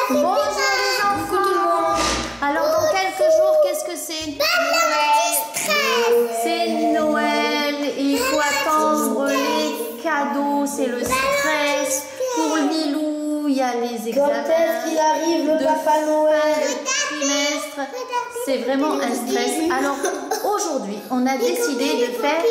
Bonjour les enfants. Alors dans quelques jours, qu'est-ce que c'est? C'est Noël et il faut attendre les cadeaux, c'est le stress. Pour Lilou, il y a les examens. Quand est-ce qu'il arrive le Papa Noël? Le trimestre, c'est vraiment un stress. Alors aujourd'hui, on a décidé de faire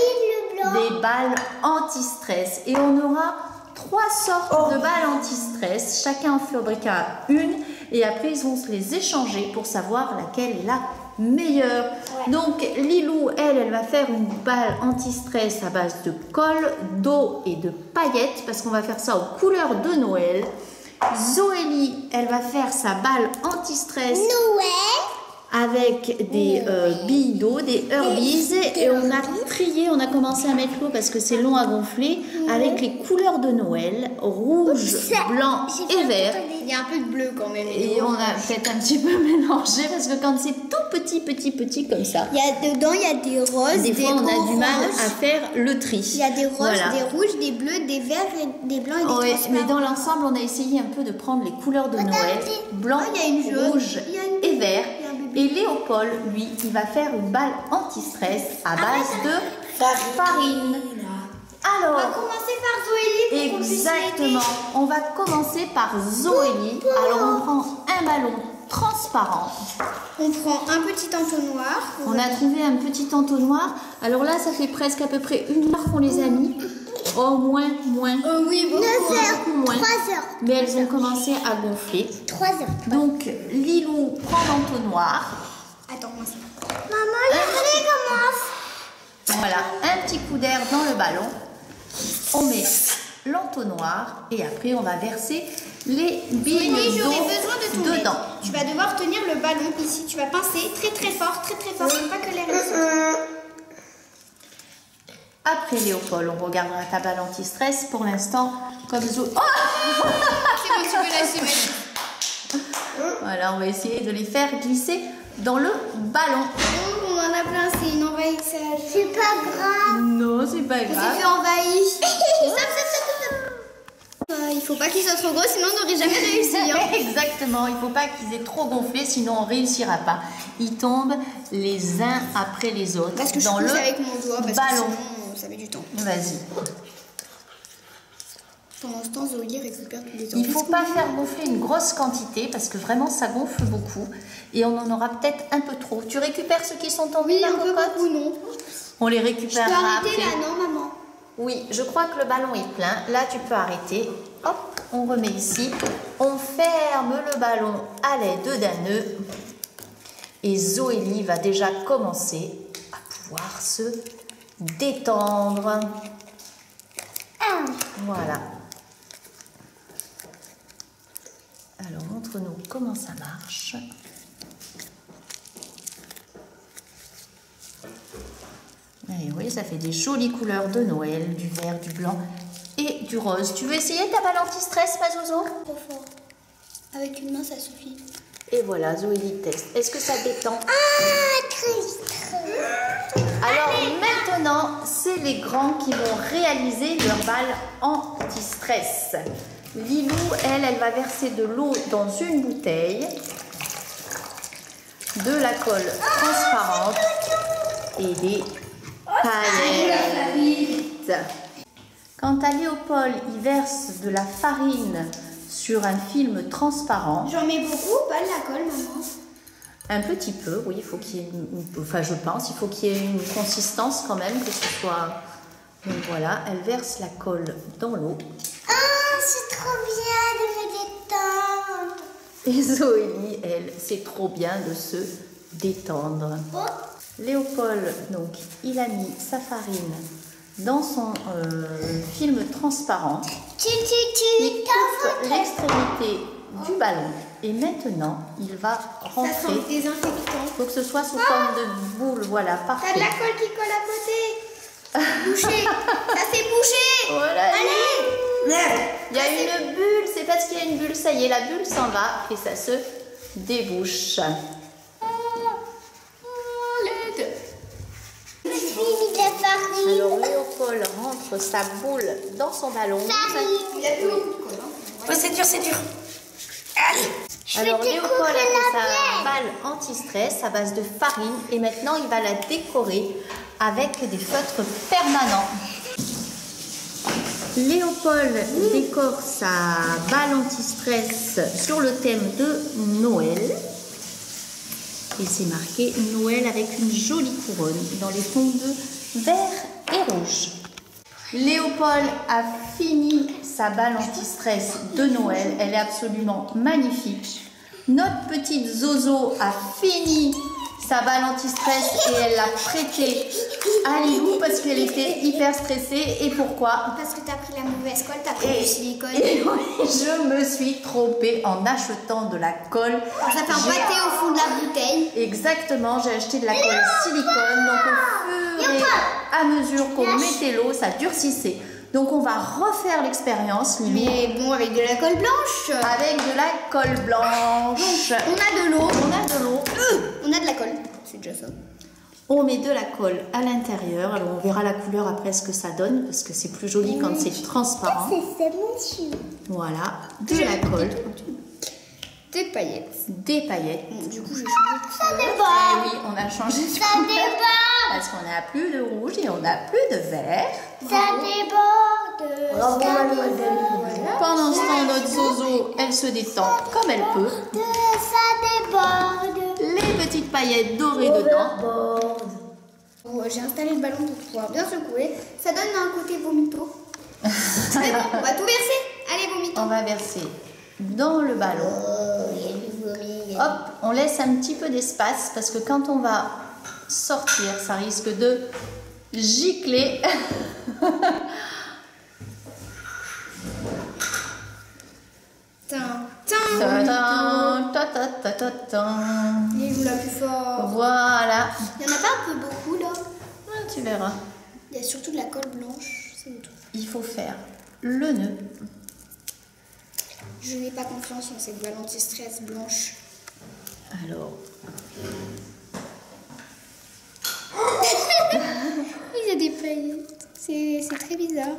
des balles anti-stress et on aura 3 sortes de balles anti-stress. Chacun en fabriquera une et après ils vont se les échanger pour savoir laquelle est la meilleure. Donc Lilou, elle va faire une balle anti-stress à base de colle, d'eau et de paillettes parce qu'on va faire ça aux couleurs de Noël. Zoélie, elle va faire sa balle anti-stress avec des billes d'eau, des Herbies, et on a trié, on a commencé à mettre l'eau parce que c'est long à gonfler, avec les couleurs de Noël, rouge, blanc et vert. Il y a un peu de bleu quand même. Et on a peut-être un petit peu mélangé parce que quand c'est tout petit comme ça, Dedans il y a des roses, des fois on a du mal à faire le tri. Il y a des roses, des rouges, des bleus, des verts, des blancs et des transparents. Mais dans l'ensemble, on a essayé un peu de prendre les couleurs de Noël, blanc, rouge et vert. Et Léopold, lui, il va faire une balle anti-stress à base de farine. Alors, On va commencer par Zoélie. exactement. On va commencer par Zoélie. Alors, on prend un ballon transparent. On prend un petit entonnoir. On a trouvé un petit entonnoir. Alors là, ça fait presque à peu près 1 heure qu'on les a mis. Oh, moins. Oui, beaucoup. 9 heures, Beaucoup moins. 3 heures. Mais elles ont commencé à gonfler. 3 heures. Donc, Lilou prend l'entonnoir. Attends, moi c'est. Maman, le relais commence. Voilà, un petit coup d'air dans le ballon. On met l'entonnoir et après on va verser les billes d'eau dedans. Tu vas devoir tenir le ballon ici. Tu vas pincer très fort, faut pas que l'air sorte. Après Léopold, on regardera ta balle anti-stress. Pour l'instant, comme Zo... Oh C'est bon, tu peux laisser mettre. Voilà, on va essayer de les faire glisser dans le ballon. On en a plein, c'est une envahissage. C'est pas grave. Non, c'est pas On s'est grave. fait envahir. Il faut pas qu'ils soient trop gros, sinon on n'aurait jamais réussi. Hein. Exactement, il ne faut pas qu'ils aient trop gonflé, sinon on ne réussira pas. Ils tombent les uns après les autres Parce que je dans le pousse avec mon doigt, parce ballon. que sinon ça met du temps. Vas-y. Pendant ce temps, Zoé récupère tous les Il ne faut pas faire gonfler une grosse quantité parce que vraiment ça gonfle beaucoup et on en aura peut-être un peu trop. Tu récupères ceux qui sont tombés, un peu beaucoup, non. On les Je peux récupérera arrêter après. là, non maman? Oui, je crois que le ballon est plein. Là, tu peux arrêter. Hop, on remet ici. On ferme le ballon à l'aide d'un nœud. Et Zoélie va déjà commencer à pouvoir se détendre. Voilà. Alors, montre-nous comment ça marche. Et oui, ça fait des jolies couleurs de Noël, du vert, du blanc et du rose. Tu veux essayer ta balle anti-stress, ma Zozo? Trop fort. Avec une main, ça suffit. Et voilà, Zoélie teste. Est-ce que ça détend? Très. Alors maintenant, c'est les grands qui vont réaliser leur balle anti-stress. Lilou, elle va verser de l'eau dans une bouteille, de la colle transparente et des paillettes. Quant à Léopold, il verse de la farine sur un film transparent. J'en mets beaucoup, pas de la colle, maman. Un petit peu, oui, il faut qu'il y ait enfin je pense, il faut qu'il y ait une consistance quand même, que ce soit... Donc voilà, elle verse la colle dans l'eau. Ah, c'est trop bien de me détendre. Et Zoélie, elle, c'est trop bien de se détendre. Léopold, donc, il a mis sa farine dans son film transparent. Il coupe l'extrémité du ballon. Et maintenant, il va rentrer. Ça sent désinfectant. Il faut que ce soit sous forme de boule, voilà, T'as parfait. de la colle qui colle à côté. Bouché. Ça s'est bouché. Voilà. Allez. Il y a une bulle, c'est parce qu'il y a une bulle, ça y est, la bulle s'en va et ça se débouche. Alors Léopold rentre sa boule dans son ballon. Il a tout. Oh, c'est dur, c'est dur. Allez. Alors Léopold a fait sa balle anti-stress à base de farine et maintenant il va la décorer avec des feutres permanents. Léopold décore sa balle anti-stress sur le thème de Noël. Et c'est marqué Noël avec une jolie couronne dans les tons de vert et rouge. Léopold a fini sa balle anti-stress de Noël. Elle est absolument magnifique. Notre petite Zozo a fini sa balle anti-stress et elle l'a prêtée à Lilou parce qu'elle était hyper stressée. Et pourquoi? Parce que tu as pris la mauvaise colle, tu as pris du silicone. Et oui, je me suis trompée en achetant de la colle. Ça fait emboîter au fond de la bouteille. Exactement, j'ai acheté de la colle silicone. Donc au fur et à mesure qu'on mettait l'eau, ça durcissait. Donc on va refaire l'expérience, Lilou. Mais bon, avec de la colle blanche. Avec de la colle blanche. On a de l'eau. On a de l'eau. On a de la colle. C'est déjà ça. On met de la colle à l'intérieur. Alors on verra la couleur après ce que ça donne parce que c'est plus joli quand c'est transparent. C'est monsieur. Voilà, de la colle, Des paillettes. des paillettes. Bon, du coup, j'ai changé de Ça couleur. Et déborde. oui, on a changé de Ça couleur déborde. parce qu'on n'a plus de rouge et on n'a plus de vert. Ça déborde. Bravo, Ça mademoiselle. déborde. Pendant ce temps, notre Zozo, elle se détend comme elle peut. Ça déborde. Les petites paillettes dorées dedans. Bon, j'ai installé le ballon pour pouvoir bien secouer. Ça donne un côté vomito. C'est bon, on va tout verser. Allez, vomito. On va verser dans le ballon. Il y a du vomi. Hop, on laisse un petit peu d'espace parce que quand on va sortir, ça risque de gicler. Tin, Ta-ta-ta-ta-ta. Il joue la plus fort. Voilà. Il n'y en a pas un peu beaucoup là. Ah, tu verras. Il y a surtout de la colle blanche. C'est tout. Il faut faire le nœud. Je n'ai pas confiance en cette balle anti-stress blanche. Alors, Il y a des paillettes. C'est très bizarre.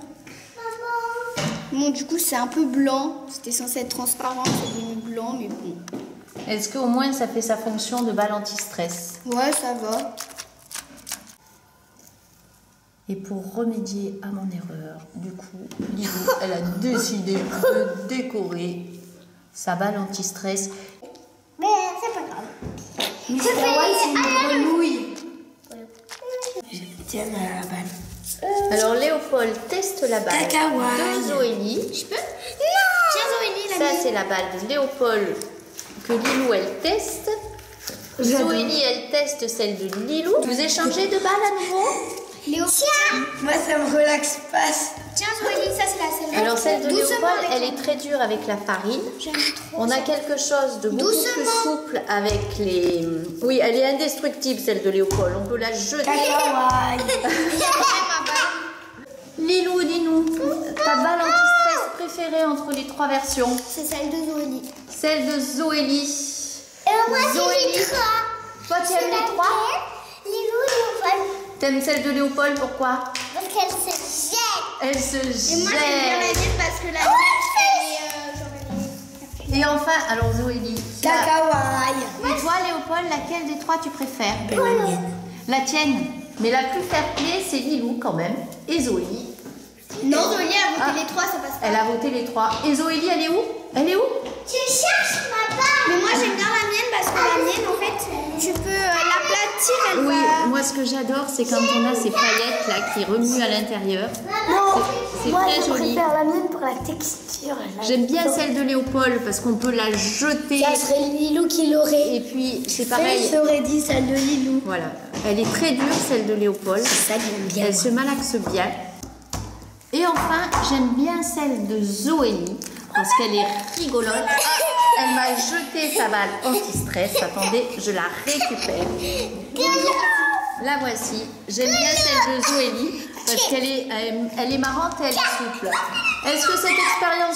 Bon, du coup, c'est un peu blanc. C'était censé être transparent, c'est devenu blanc, mais bon. est-ce qu'au moins ça fait sa fonction de balle anti-stress? Ouais, ça va. Et pour remédier à mon erreur, du coup, Lilou, elle a décidé de décorer sa balle anti-stress. Mais c'est pas grave. Mais c'est une grenouille. Tiens la balle. Alors Léopold teste la balle Cacahuète. de Zoélie. Je peux? Non. Tiens, Zoélie, la Ça mienne. c'est la balle de Léopold que Lilou elle teste. Zoélie elle teste celle de Lilou. Vous échangez de balles à nouveau? Léo, tiens. Moi, ça me relaxe pas. Tiens, Zoélie, ça c'est la celle-là. Alors celle de Doucement Léopold avec elle est très dure avec la farine. J'aime trop. On a quelque chose de beaucoup Doucement. plus souple avec les... Oui, elle est indestructible celle de Léopold. On peut la jeter. Cacahuète. Lilou, dis-nous, ta balle anti-stress préférée entre les trois versions? C'est celle de Zoélie. Celle de Zoélie. Moi, Zoélie. c'est les trois. Toi, tu aimes les trois? Lilou, Léopold. T'aimes celle de Léopold, pourquoi? Parce qu'elle se jette. Elle se Et moi, j'aime bien la jette. mienne parce que la mienne, Et enfin, alors Zoélie. Cacahuète. Et toi, Léopold, laquelle des trois tu préfères? La mienne. La tienne. Mais la plus fair-play, c'est Lilou quand même. Et Zoélie. non, Zoélie a voté Ah. les trois, ça passe pas. Elle a voté les trois. Et Zoélie, elle est où? Elle est où? Tu cherches ma balle. Mais moi, j'aime bien la mienne parce que la mienne, en fait, tu peux l'aplatir, elle Oui, va... moi ce que j'adore, c'est quand on a ces paillettes là qui remuent à l'intérieur. C'est Moi, très je joli. préfère la mienne pour la texture. J'aime bien celle de Léopold parce qu'on peut la jeter. Ça serait Lilou qui l'aurait. Et puis c'est pareil. J'aurais dit celle de Lilou. Voilà, elle est très dure celle de Léopold. Ça, j'aime bien. Elle se malaxe bien. Et enfin, j'aime bien celle de Zoélie parce qu'elle est rigolote. Elle m'a jeté sa balle anti-stress. Attendez, je la récupère. La voici. J'aime bien celle de Zoélie parce qu'elle est marrante et elle est souple. Est-ce que cette expérience